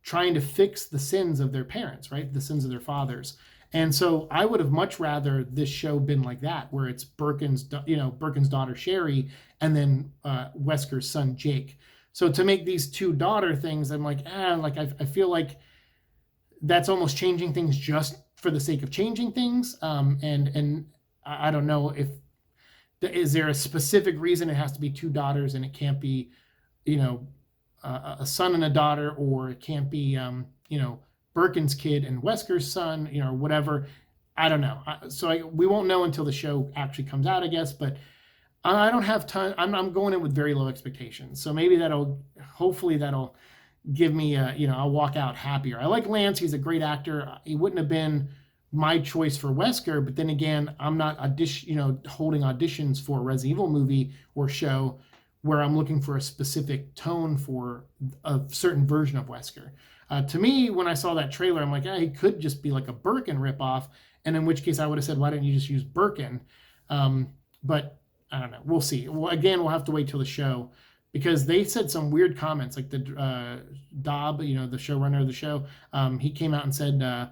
trying to fix the sins of their parents, right? The sins of their fathers. And so I would have much rather this show been like that, where it's Birkin's daughter Sherry and then Wesker's son Jake. So to make these 2 daughter things, I'm I feel like that's almost changing things just for the sake of changing things. And I don't know is there a specific reason it has to be 2 daughters and it can't be, a son and a daughter, or it can't be, Birkin's kid and Wesker's son, or whatever. I don't know. We won't know until the show actually comes out, I guess. But I don't have I'm going in with very low expectations. So maybe hopefully that'll give me I'll walk out happier. I like Lance. He's a great actor. He wouldn't have been my choice for Wesker, but then again, I'm not holding auditions for a Resident Evil movie or show where I'm looking for a specific tone for a certain version of Wesker. To me, when I saw that trailer, I'm like, he could just be like a Birkin ripoff, and in which case I would have said, why didn't you just use Birkin? But I don't know. We'll see. Well, again, we'll have to wait till the show, because they said some weird comments, like the Dobb, the showrunner of the show. He came out and said,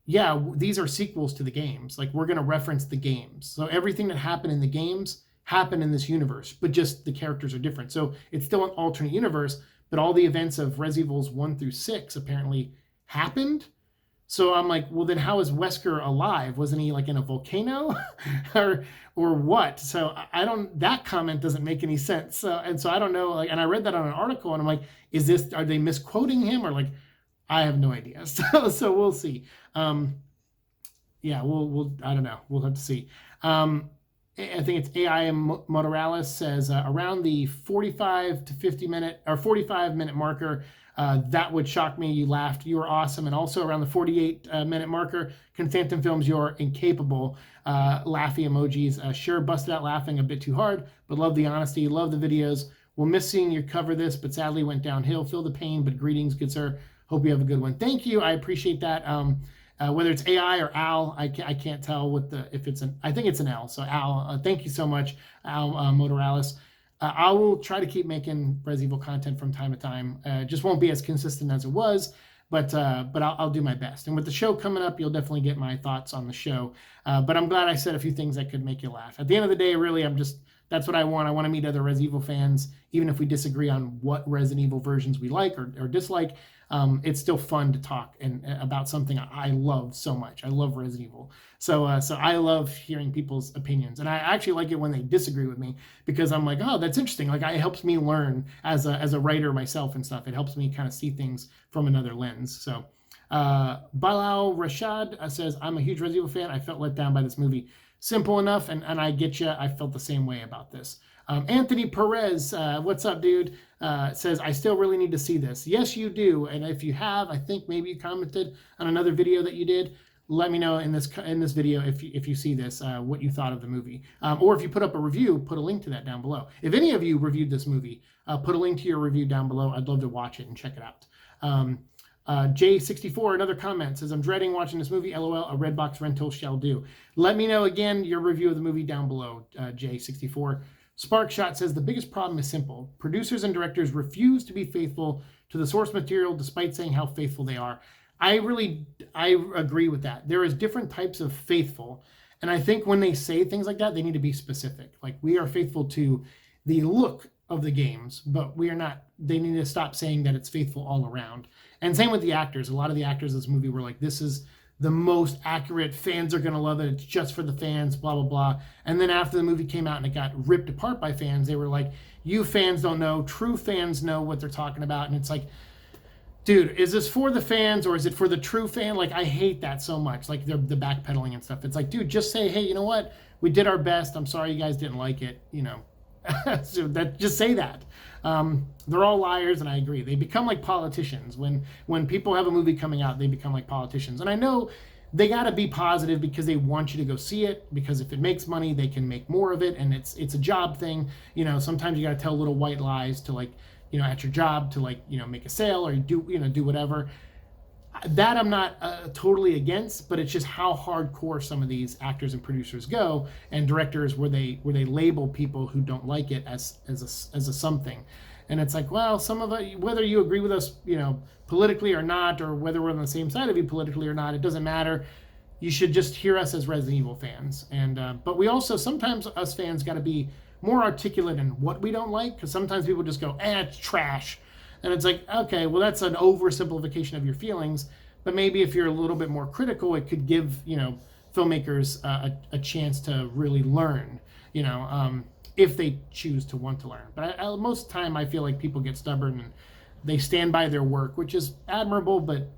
yeah, these are sequels to the games. Like, we're going to reference the games. So everything that happened in the games happened in this universe, but just the characters are different. So it's still an alternate universe, but all the events of Resident Evils 1 through 6 apparently happened. So I'm like, well, then how is Wesker alive? Wasn't he like in a volcano or what? So I don't, that comment doesn't make any sense. And so I don't know. Like, and I read that on an article and I'm like, are they misquoting him, or like, I have no idea. So we'll see. Yeah, we'll I don't know. We'll have to see. I think it's AI Morales says around the 45 to 50 minute or 45 minute marker, that would shock me. You laughed. You were awesome. And also around the 48 minute marker, can Phantom Films, you're incapable. Laughy emojis. Sure, busted out laughing a bit too hard, but love the honesty. Love the videos. We'll miss seeing you cover this, but sadly went downhill. Feel the pain, but greetings, good sir. Hope you have a good one. Thank you. I appreciate that. Whether it's AI or Al, I can't tell if it's I think it's an L. So Al, thank you so much, Al Morales. I will try to keep making Resident Evil content from time to time. Just won't be as consistent as it was, but I'll do my best. And with the show coming up, you'll definitely get my thoughts on the show. But I'm glad I said a few things that could make you laugh. At the end of the day, really, that's what I want. I want to meet other Resident Evil fans, even if we disagree on what Resident Evil versions we like or dislike. It's still fun to talk about something I love so much. I love Resident Evil. So I love hearing people's opinions. And I actually like it when they disagree with me, because I'm like, oh, that's interesting. Like, it helps me learn as a writer myself and stuff. It helps me kind of see things from another lens. So Bilal Rashad says, I'm a huge Resident Evil fan. I felt let down by this movie. Simple enough, and I get you. I felt the same way about this. Anthony Perez, what's up, dude? Says, I still really need to see this. Yes, you do. And if you have, I think maybe you commented on another video that you did. Let me know in this video if you see this, what you thought of the movie. Or if you put up a review, put a link to that down below. If any of you reviewed this movie, put a link to your review down below. I'd love to watch it and check it out. J64, another comment, says, I'm dreading watching this movie. LOL, a Redbox rental shall do. Let me know again your review of the movie down below, J64. Sparkshot says, the biggest problem is simple. Producers and directors refuse to be faithful to the source material despite saying how faithful they are. I agree with that. There is different types of faithful. And I think when they say things like that, they need to be specific. Like, we are faithful to the look of the games, but we are not. They need to stop saying that it's faithful all around. And same with the actors. A lot of the actors in this movie were like, this is the most accurate, fans are going to love it, it's just for the fans, blah, blah, blah. And then after the movie came out and it got ripped apart by fans, they were like, you fans don't know, true fans know what they're talking about. And it's like, dude, is this for the fans or is it for the true fan? Like, I hate that so much, like the backpedaling and stuff. It's like, dude, just say, hey, you know what? We did our best. I'm sorry you guys didn't like it, So just say that. They're all liars, and I agree. They become like politicians. When people have a movie coming out, they become like politicians. And I know they got to be positive because they want you to go see it, because if it makes money, they can make more of it, and it's a job thing. Sometimes you got to tell little white lies to, like, at your job to, like, make a sale or do whatever. That I'm not totally against, but it's just how hardcore some of these actors and producers go, and directors where they label people who don't like it as a something. And it's like, well, some of it, whether you agree with us, politically or not, or whether we're on the same side of you politically or not, it doesn't matter. You should just hear us as Resident Evil fans. And but we also, sometimes us fans got to be more articulate in what we don't like, because sometimes people just go, it's trash. And it's like, okay, well, that's an oversimplification of your feelings. But maybe if you're a little bit more critical, it could give, filmmakers a chance to really learn, if they choose to want to learn. But most of the time, I feel like people get stubborn and they stand by their work, which is admirable, but,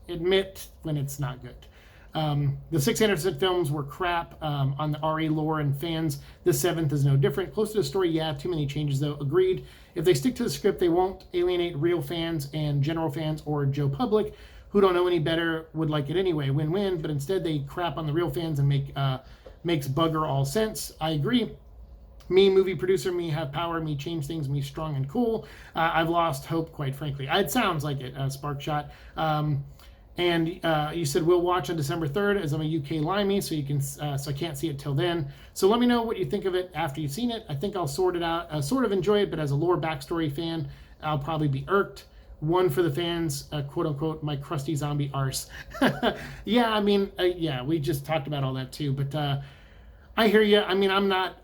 admit when it's not good. The 6 Anderson films were crap on the RE lore and fans. The 7th is no different. Close to the story, yeah, too many changes though. Agreed. If they stick to the script, they won't alienate real fans and general fans or Joe Public, who don't know any better, would like it anyway. Win-win. But instead, they crap on the real fans and makes bugger all sense. I agree. Me, movie producer, me have power, me change things, me strong and cool. I've lost hope, quite frankly. It sounds like it, Sparkshot. And you said we'll watch on December 3rd, as I'm a UK limey, so you can so I can't see it till then. So let me know what you think of it after you've seen it. I think I'll sort it out, sort of enjoy it, but as a lore backstory fan, I'll probably be irked. One for the fans, quote unquote, my crusty zombie arse. Yeah, I mean, yeah, we just talked about all that too, but I hear you. I mean, I'm not.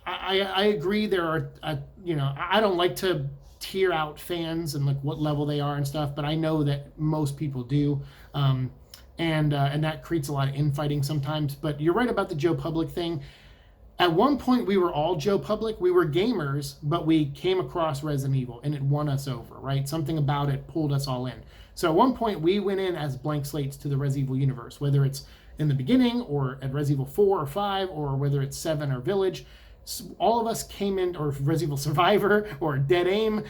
I agree. There are, I don't like to tier out fans and like what level they are and stuff, but I know that most people do, and that creates a lot of infighting sometimes. But you're right about the Joe Public thing. At one point, we were all Joe Public. We were gamers, but we came across Resident Evil, and it won us over, right? Something about it pulled us all in. So at one point, we went in as blank slates to the Resident Evil universe, whether it's in the beginning or at Resident Evil 4 or 5, or whether it's 7 or Village. All of us came in, or Resident Evil Survivor or Dead Aim.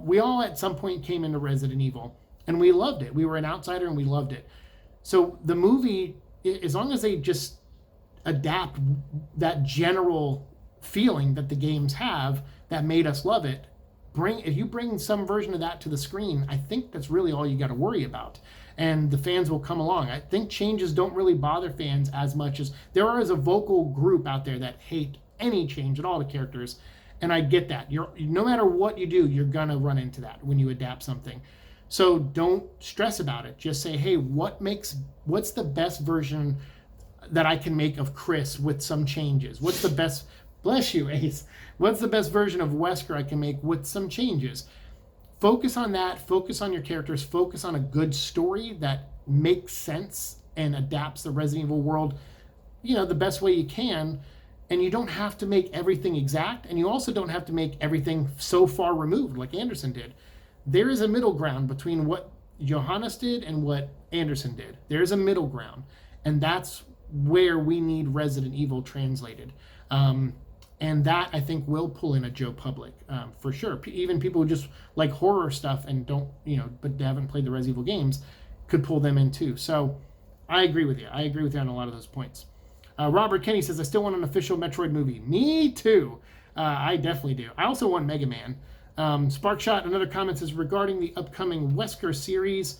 We all at some point came into Resident Evil, and we loved it. We were an outsider, and we loved it. So the movie, as long as they just adapt that general feeling that the games have that made us love it, if you bring some version of that to the screen, I think that's really all you got to worry about, and the fans will come along. I think changes don't really bother fans as much as there is a vocal group out there that hate any change at all to characters, and I get that. No matter what you do, you're gonna run into that when you adapt something. So don't stress about it. Just say, hey, what's the best version that I can make of Chris with some changes? What's the best, bless you, Ace, what's the best version of Wesker I can make with some changes? Focus on that, focus on your characters, focus on a good story that makes sense and adapts the Resident Evil world, the best way you can. And you don't have to make everything exact, and you also don't have to make everything so far removed like Anderson did. There is a middle ground between what Johannes did and what Anderson did. There's a middle ground, and that's where we need Resident Evil translated. And that, I think, will pull in a Joe Public, for sure. Even people who just like horror stuff and don't, but haven't played the Resident Evil games, could pull them in too. So I agree with you. I agree with you on a lot of those points. Robert Kenny says, I still want an official Metroid movie. Me too. I definitely do. I also want Mega Man. Sparkshot, another comment, says, regarding the upcoming Wesker series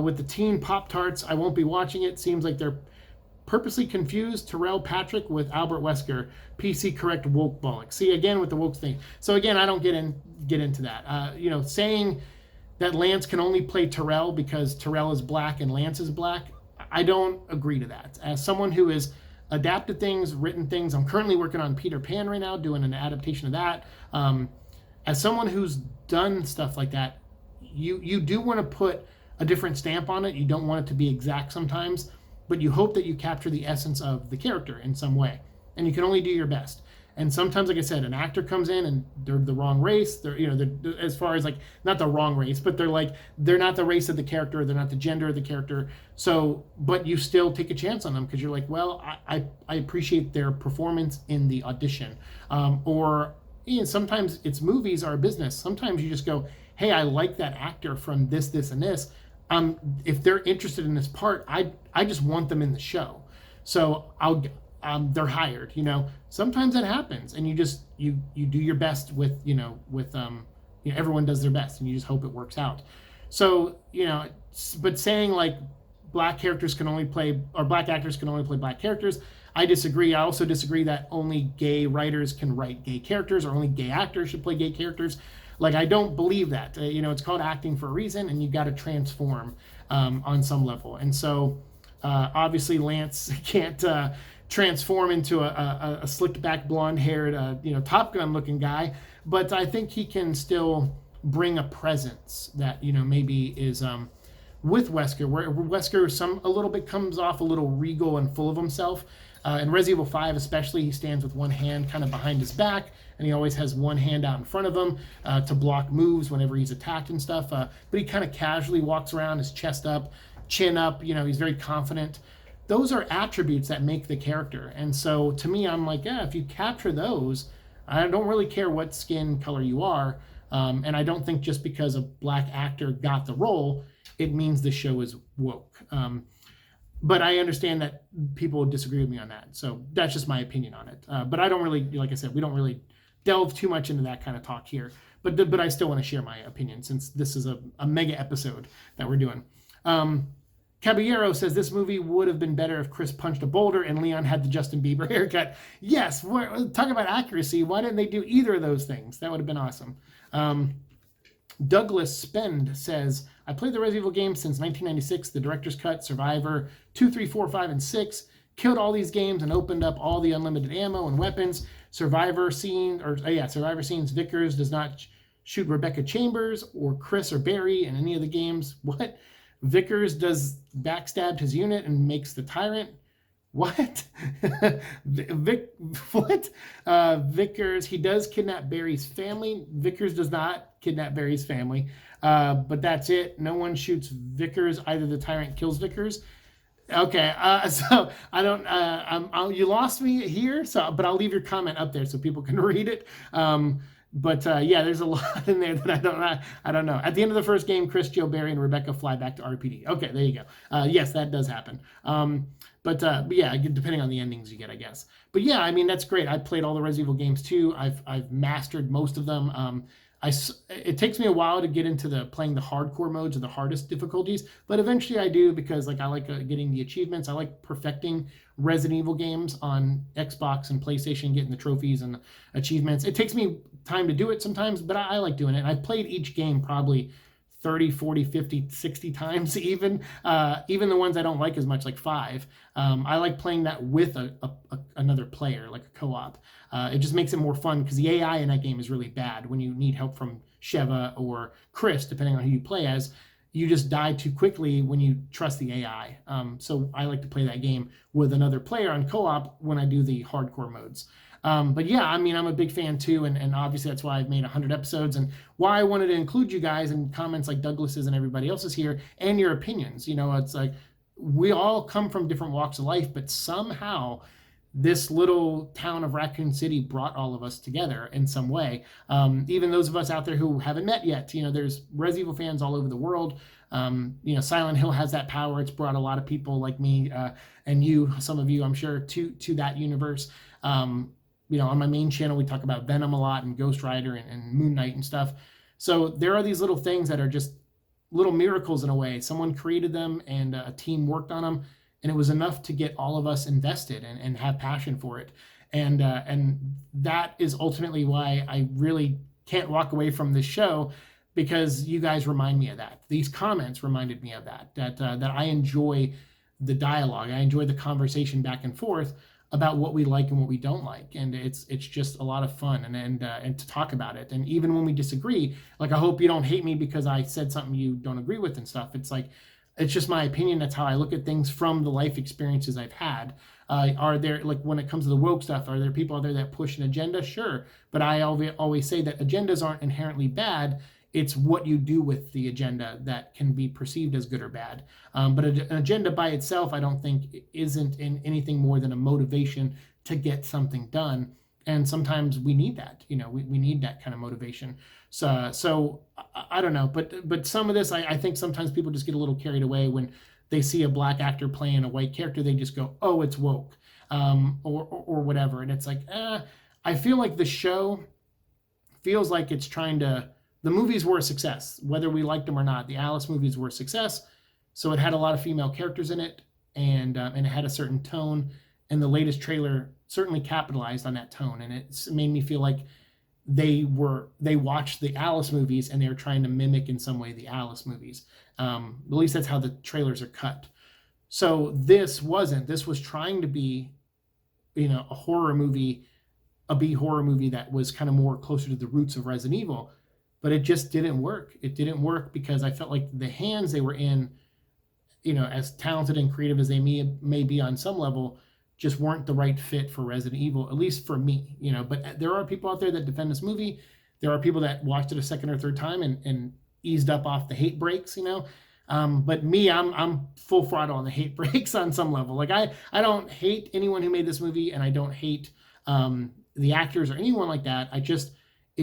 with the teen Pop-Tarts, I won't be watching it. Seems like they're purposely confused Terrell Patrick with Albert Wesker. PC correct woke bollock. See, again, with the woke thing. So again, I don't get into that. Saying that Lance can only play Terrell because Terrell is black and Lance is black, I don't agree to that. As someone who is adapted things, written things. I'm currently working on Peter Pan right now, doing an adaptation of that. As someone who's done stuff like that, you do want to put a different stamp on it. You don't want it to be exact sometimes, but you hope that you capture the essence of the character in some way, and you can only do your best. And sometimes, like I said, an actor comes in and they're the wrong race. They're, as far as like, not the wrong race, but they're not the race of the character. They're not the gender of the character. So, but you still take a chance on them because you're like, well, I appreciate their performance in the audition. Sometimes it's movies are a business. Sometimes you just go, hey, I like that actor from this, and this. If they're interested in this part, I just want them in the show. So they're hired, sometimes that happens, and you do your best with everyone does their best, and you just hope it works out. So, but saying like black actors can only play black characters, I disagree. I also disagree that only gay writers can write gay characters, or only gay actors should play gay characters. Like, I don't believe that. It's called acting for a reason, and you got to transform on some level. And so, obviously, Lance can't transform into a slicked back, blonde haired, Top Gun looking guy, but I think he can still bring a presence that, maybe is with Wesker, where Wesker a little bit comes off a little regal and full of himself. In Resident Evil 5 especially, he stands with one hand kind of behind his back, and he always has one hand out in front of him to block moves whenever he's attacked and stuff. But he kind of casually walks around, his chest up, chin up, he's very confident. Those are attributes that make the character. And so to me, I'm like, if you capture those, I don't really care what skin color you are. And I don't think just because a black actor got the role, it means the show is woke. but I understand that people disagree with me on that. So that's just my opinion on it. But I don't really, like I said, we don't really delve too much into that kind of talk here. But I still want to share my opinion since this is a mega episode that we're doing. Caballero says this movie would have been better if Chris punched a boulder and Leon had the Justin Bieber haircut. Yes, talk about accuracy. Why didn't they do either of those things? That would have been awesome. Douglas Spend says, I played the Resident Evil games since 1996, the Director's Cut, Survivor, 2, 3, 4, 5, and 6. Killed all these games and opened up all the unlimited ammo and weapons. Survivor scenes, Vickers does not shoot Rebecca Chambers or Chris or Barry in any of the games. What? Vickers does backstabbed his unit and makes the tyrant. What? What? Vickers, he does kidnap Barry's family. Vickers does not kidnap Barry's family. But that's it. No one shoots Vickers. Either the tyrant kills Vickers. Okay, so I don't. You lost me here. But I'll leave your comment up there so people can read it. But yeah, there's a lot in there that I don't know. At the end of the first game, Chris, Joe, Barry, and Rebecca fly back to RPD. Okay, there you go. Yes, that does happen. But yeah, depending on the endings you get, I guess. But yeah, I mean, that's great. I played all the Resident Evil games too. I've mastered most of them. It takes me a while to get into playing the hardcore modes or the hardest difficulties, but eventually I do because like I like getting the achievements. I like perfecting Resident Evil games on Xbox and PlayStation, getting the trophies and the achievements. It takes me time to do it sometimes, but I like doing it. And I've played each game probably 30, 40, 50, 60 times even the ones I don't like as much, like 5. I like playing that with another player, like a co-op. It just makes it more fun because the AI in that game is really bad when you need help from Sheva or Chris, depending on who you play as. You just die too quickly when you trust the AI. So I like to play that game with another player on co-op when I do the hardcore modes. But yeah, I mean, I'm a big fan too, and obviously that's why I've made 100 episodes and why I wanted to include you guys in comments like Douglas's and everybody else's here and your opinions. You know, it's like we all come from different walks of life, but somehow this little town of Raccoon City brought all of us together in some way. Even those of us out there who haven't met yet, you know, there's Resident Evil fans all over the world. You know, Silent Hill has that power. It's brought a lot of people like me and you, some of you, I'm sure, to that universe. You know, on my main channel, we talk about Venom a lot and Ghost Rider and Moon Knight and stuff. So there are these little things that are just little miracles in a way. Someone created them and a team worked on them. And it was enough to get all of us invested and have passion for it. And that is ultimately why I really can't walk away from this show, because you guys remind me of that. These comments reminded me of that I enjoy the dialogue. I enjoy the conversation back and forth about what we like and what we don't like. And it's just a lot of fun and to talk about it. And even when we disagree, like, I hope you don't hate me because I said something you don't agree with and stuff. It's like, it's just my opinion. That's how I look at things from the life experiences I've had. Are there, like, when it comes to the woke stuff, are there people out there that push an agenda? Sure. But I always say that agendas aren't inherently bad. It's what you do with the agenda that can be perceived as good or bad. But an agenda by itself, I don't think, isn't in anything more than a motivation to get something done. And sometimes we need that, you know, we need that kind of motivation. So I don't know, but some of this, I think sometimes people just get a little carried away when they see a black actor playing a white character. They just go, oh, it's woke, or whatever. And it's like, I feel like the show feels like it's trying to, the movies were a success, whether we liked them or not. The Alice movies were a success. So it had a lot of female characters in it, and it had a certain tone. And the latest trailer certainly capitalized on that tone. And it made me feel like they watched the Alice movies and they were trying to mimic in some way the Alice movies. At least that's how the trailers are cut. So this was trying to be, you know, a horror movie, a B horror movie that was kind of more closer to the roots of Resident Evil, but it just didn't work. It didn't work because I felt like the hands they were in, you know, as talented and creative as they may be on some level, just weren't the right fit for Resident Evil, at least for me, you know. But there are people out there that defend this movie. There are people that watched it a second or third time and eased up off the hate breaks, you know. But me, I'm full throttle on the hate breaks on some level. Like I don't hate anyone who made this movie, and I don't hate the actors or anyone like that. It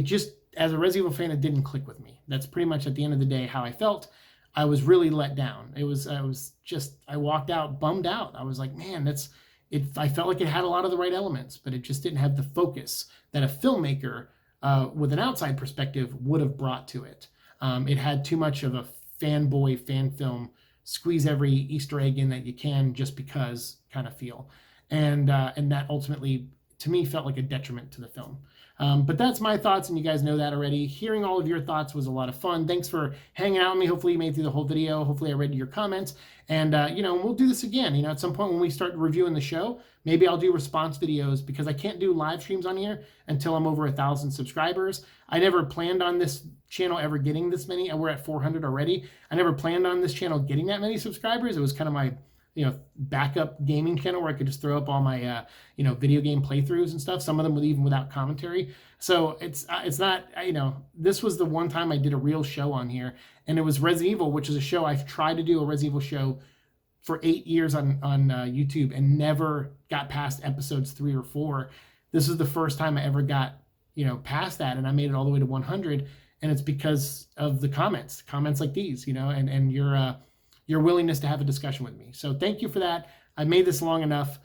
just as a Resident Evil fan, it didn't click with me. That's pretty much at the end of the day how I felt. I was really let down. I walked out bummed out. I was like, man, I felt like it had a lot of the right elements, but it just didn't have the focus that a filmmaker with an outside perspective would have brought to it. It had too much of a fanboy fan film, squeeze every Easter egg in that you can just because kind of feel, and that ultimately to me felt like a detriment to the film. But that's my thoughts, and you guys know that already. Hearing all of your thoughts was a lot of fun. Thanks for hanging out with me. Hopefully you made it through the whole video. Hopefully I read your comments. And, we'll do this again. At some point when we start reviewing the show, maybe I'll do response videos because I can't do live streams on here until I'm over 1,000 subscribers. I never planned on this channel ever getting this many. We're at 400 already. I never planned on this channel getting that many subscribers. It was kind of my backup gaming channel where I could just throw up all my, video game playthroughs and stuff. Some of them even without commentary. So it's not, this was the one time I did a real show on here, and it was Resident Evil, which is a show I've tried to do a Resident Evil show for 8 years on YouTube and never got past episodes 3 or 4. This is the first time I ever got, past that, and I made it all the way to 100. And it's because of the comments like these, and your willingness to have a discussion with me. So thank you for that. I made this long enough.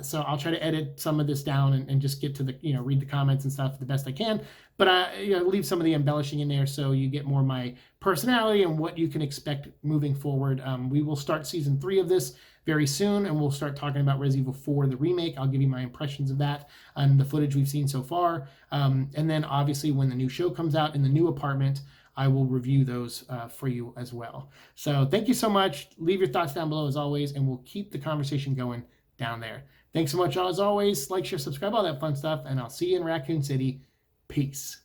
So I'll try to edit some of this down and just get to the, read the comments and stuff the best I can. But leave some of the embellishing in there so you get more of my personality and what you can expect moving forward. We will start season 3 of this very soon, and we'll start talking about Resident Evil 4, the remake. I'll give you my impressions of that and the footage we've seen so far. And then obviously when the new show comes out in the new apartment, I will review those for you as well. So thank you so much. Leave your thoughts down below as always, and we'll keep the conversation going down there. Thanks so much as always. Like, share, subscribe, all that fun stuff, and I'll see you in Raccoon City. Peace.